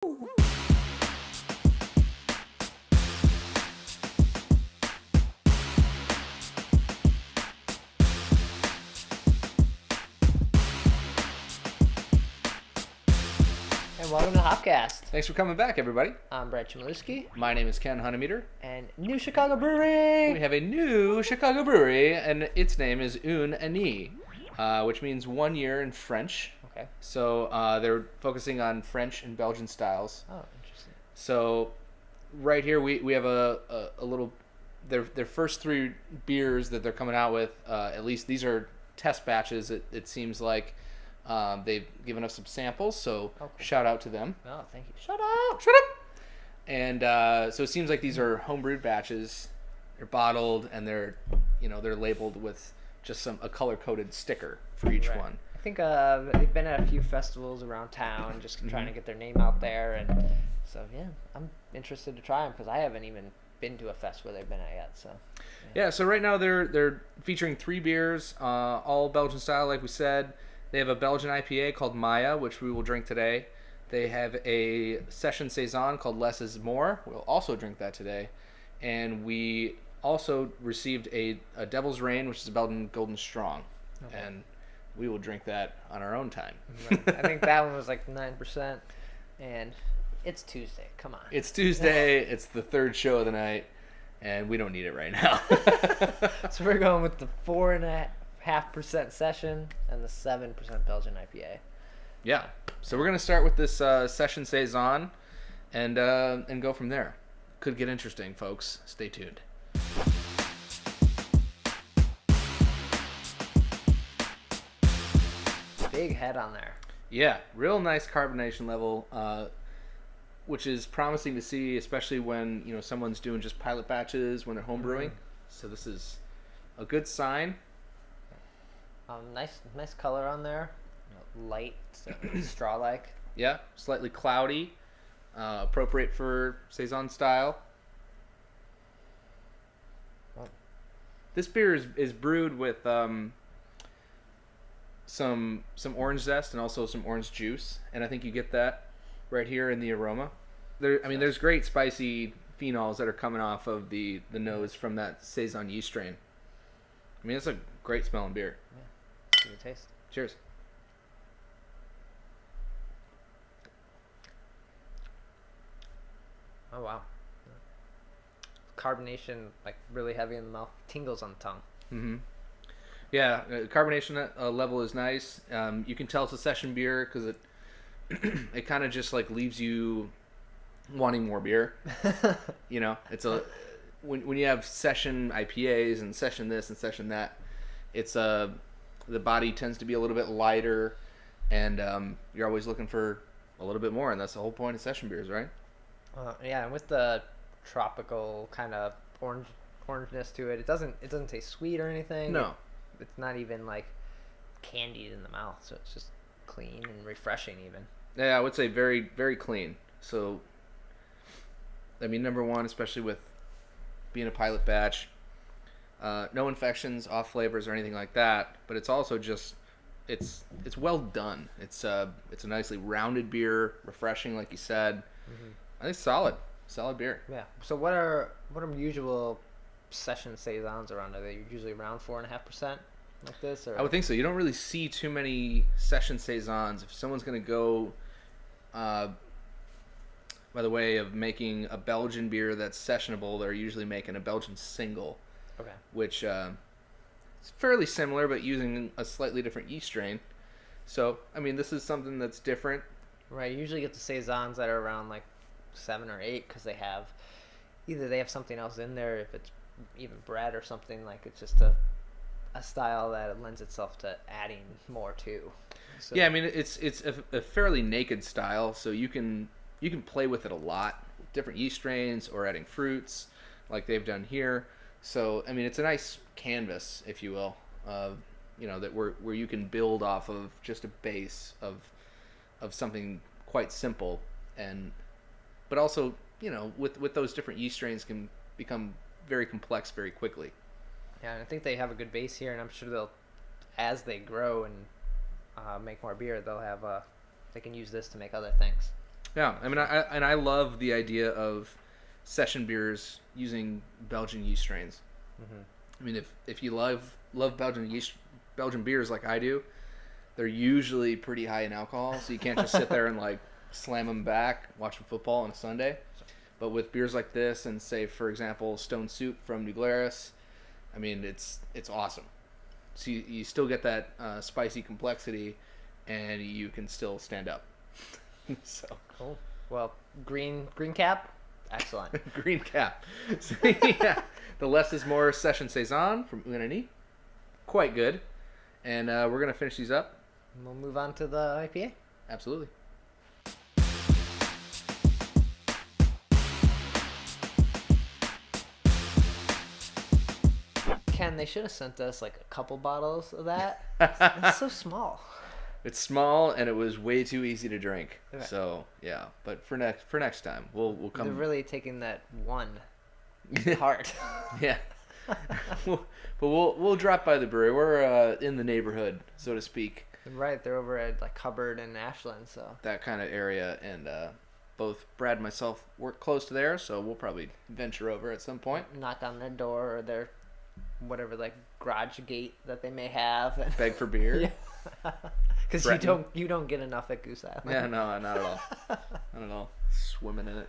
And welcome to Hopcast. Thanks for coming back, everybody. I'm Brad Chmielewski. My name is Ken Hunnemeder. And new Chicago Brewery! We have a new Chicago brewery, and its name is Une Année, which means 1 year in French. Okay. So they're focusing on French and Belgian styles. Oh, interesting. So right here we have a little, their first three beers that they're coming out with, at least these are test batches, it seems like. They've given us some samples, so cool. Shout out to them. Oh, thank you. Shut up! Shut up! And so it seems like these are homebrewed batches. They're bottled and they're labeled with just a color-coded sticker for each one. I think they've been at a few festivals around town, just trying to get their name out there, and so yeah, I'm interested to try them because I haven't even been to a fest where they've been at yet. So yeah, so right now they're featuring 3 beers, all Belgian style, like we said. They have a Belgian IPA called Maya, which we will drink today. They have a Session Saison called Less is More. We'll also drink that today. And we also received a Devil's Reign, which is a Belgian Golden Strong. Okay. And we will drink that on our own time. Right. I think that one was like 9%. And it's Tuesday. Come on. It's Tuesday. It's the third show of the night. And we don't need it right now. So we're going with the 4.5% Session and the 7% Belgian IPA. Yeah. So we're gonna start with this Session Saison, and go from there. Could get interesting, folks. Stay tuned. Big head on there. Yeah, real nice carbonation level, which is promising to see, especially when someone's doing just pilot batches when they're home brewing. So this is a good sign. Nice color on there. Light, straw-like. Yeah, slightly cloudy, appropriate for Saison style. Oh. This beer is brewed with some orange zest and also some orange juice, and I think you get that right here in the aroma. There's great spicy phenols that are coming off of the nose from that Saison yeast strain. I mean, it's a great smelling beer. Yeah. Give it a taste. Cheers. Oh wow. Carbonation, like really heavy in the mouth, tingles on the tongue. Mm-hmm. Yeah, carbonation level is nice. You can tell it's a session beer because it kind of just like leaves you wanting more beer. It's when you have session IPAs and session this and session that, it's the body tends to be a little bit lighter, and you're always looking for a little bit more, and that's the whole point of session beers, right? Yeah, and with the tropical kind of orangeness to it, it doesn't taste sweet or anything. No, it's not even like candied in the mouth, so it's just clean and refreshing even. Yeah, I would say very, very clean. So, I mean, number one, especially with being a pilot batch, no infections, off flavors, or anything like that. But it's also just it's well done. It's a nicely rounded beer, refreshing, like you said. Mm-hmm. I think solid beer. Yeah. So what are usual session saisons around? Are they usually around 4.5% like this? Or? I would think so. You don't really see too many session saisons. If someone's going to go by the way of making a Belgian beer that's sessionable, they're usually making a Belgian single. Okay. Which is fairly similar, but using a slightly different yeast strain. So, I mean, this is something that's different. Right. You usually get the saisons that are around like 7 or 8 because they have something else in there. If it's even bread or something, like it's just a style that lends itself to adding more to. So, yeah, I mean, it's a fairly naked style, so you can play with it a lot, different yeast strains or adding fruits like they've done here. So, I mean, it's a nice canvas, if you will, that where you can build off of just a base of something quite simple, but also, with those different yeast strains can become very complex very quickly. Yeah, and I think they have a good base here, and I'm sure as they grow and make more beer, they can use this to make other things. Yeah, I mean, I love the idea of session beers using Belgian yeast strains. Mm-hmm. I mean, if you love Belgian beers like I do, they're usually pretty high in alcohol, so you can't just sit there and like slam them back watching football on a Sunday. But with beers like this, and say for example Stone Soup from New Glarus, I mean it's awesome. So you still get that spicy complexity, and you can still stand up. So Cool. Well, green cap, excellent. green cap. So, yeah, the less is more session saison from Une Année, quite good. And we're gonna finish these up. We'll move on to the IPA. Absolutely. Ken, they should have sent us like a couple bottles of that. It's so small. It's small and it was way too easy to drink. Okay. So yeah, but for next time we'll come. They're really taking that one hard. Yeah. But we'll drop by the brewery. We're in the neighborhood, so to speak. Right, they're over at like Hubbard and Ashland, so That kind of area, and both Brad and myself work close to there, so we'll probably venture over at some point. knock on their door or their whatever like garage gate that they may have. Beg for beer. Because you don't get enough at Goose Island. Yeah, no, not at all. Not at all. Swimming in it.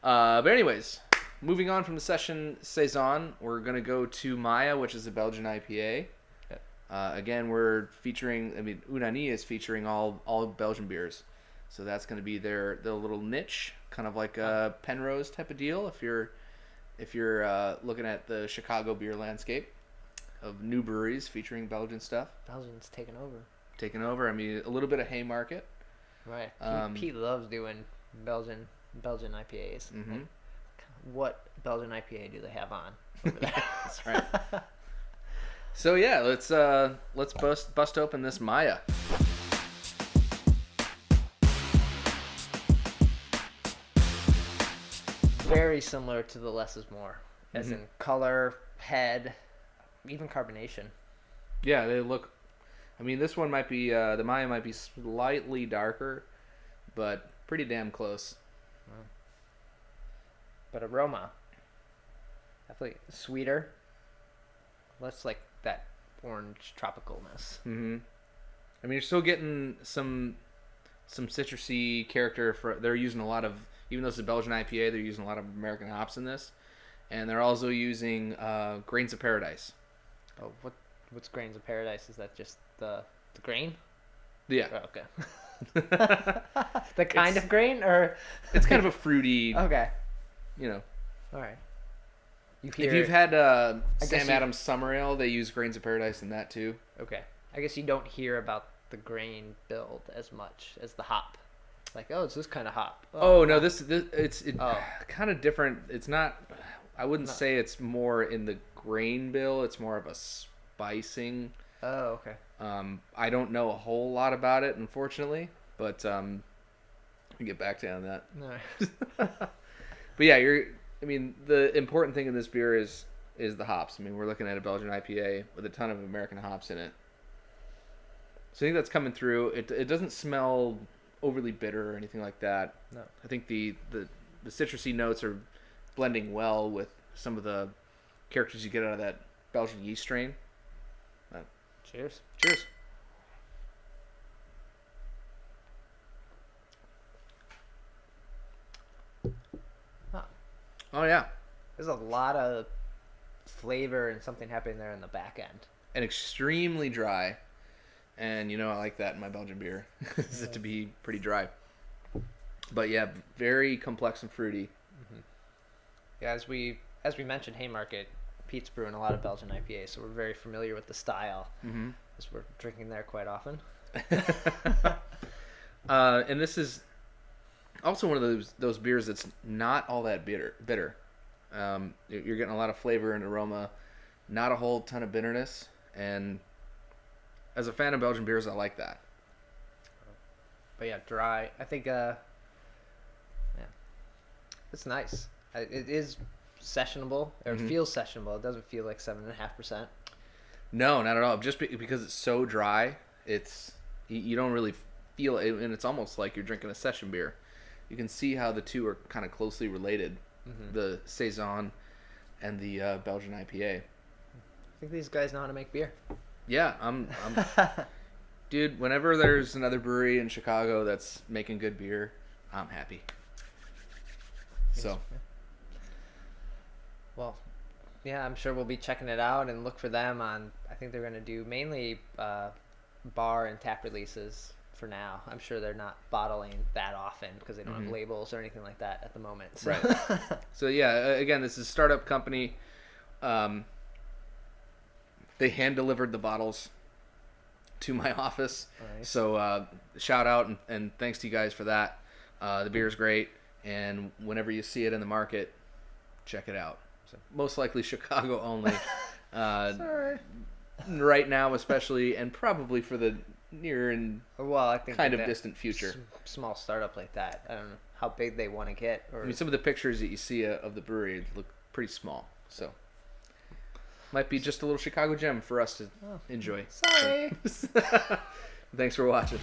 But anyways, moving on from the session saison, we're gonna go to Maya, which is a Belgian IPA. Yep. Again, we're featuring. I mean, Une Année is featuring all Belgian beers, so that's gonna be their little niche, kind of like a Penrose type of deal. If you're looking at the Chicago beer landscape of new breweries featuring Belgian stuff, Belgians taking over. I mean, a little bit of Haymarket. Right. Um, Pete loves doing Belgian IPAs. Mhm. Like, what Belgian IPA do they have on over there? That's right. So yeah, let's bust open this Maya. Very similar to the Less is More, as in color, head, even carbonation. Yeah, they look. I mean, this one might be the Maya might be slightly darker, but pretty damn close. But aroma, definitely sweeter. Less like that orange tropicalness. Mm-hmm. I mean, you're still getting some citrusy character. They're using a lot of, even though it's a Belgian IPA, they're using a lot of American hops in this, and they're also using Grains of Paradise. Oh, what's Grains of Paradise? Is that just the grain? Yeah. Oh, okay. The kind of grain, or It's kind of a fruity, okay. you know. All right. If you've had guess Sam you- Adams Summer Ale, they use Grains of Paradise in that too. Okay. I guess you don't hear about the grain build as much as the hop. Like, oh, it's this kind of hop. Oh no, this it's Oh. kind of different. It's not. I wouldn't say it's more in the grain bill. It's more of a spicing. Oh, okay. I don't know a whole lot about it, unfortunately, but I'll get back to you on that. No. But yeah, I mean, the important thing in this beer is the hops. I mean, we're looking at a Belgian IPA with a ton of American hops in it. So I think that's coming through. It doesn't smell overly bitter or anything like that. No. I think the citrusy notes are blending well with some of the characters you get out of that Belgian yeast strain. Cheers. Cheers. Huh. Oh yeah, There's a lot of flavor and something happening there in the back end. and extremely dry. And you know I like that in my Belgian beer, is it to be pretty dry. But yeah, very complex and fruity. Yeah, as we mentioned, Haymarket, Pete's brewing a lot of Belgian IPAs, so we're very familiar with the style, as we're drinking there quite often. And this is also one of those beers that's not all that bitter. You're getting a lot of flavor and aroma, not a whole ton of bitterness, and as a fan of Belgian beers, I like that. But yeah, dry. I think, yeah, it's nice. It is sessionable, or it feels sessionable. It doesn't feel like 7.5%. No, not at all. Just because it's so dry, you don't really feel it, and it's almost like you're drinking a session beer. you can see how the two are kind of closely related. The Saison and the Belgian IPA. I think these guys know how to make beer. Yeah, I'm dude, whenever there's another brewery in Chicago that's making good beer, I'm happy. So, well, yeah, I'm sure we'll be checking it out and look for them on. I think they're going to do mainly bar and tap releases for now. I'm sure they're not bottling that often because they don't have labels or anything like that at the moment. So. Right. So yeah, again, this is a startup company. They hand delivered the bottles to my office. Nice. So shout out and thanks to you guys for that. The beer is great, and whenever you see it in the market, check it out. So most likely Chicago only. Sorry. Right now, especially, and probably for the near and I think kind of distant future. Small startup like that, I don't know how big they want to get. Or... I mean, some of the pictures that you see of the brewery look pretty small, so might be just a little Chicago gem for us to enjoy. Sorry. Thanks for watching.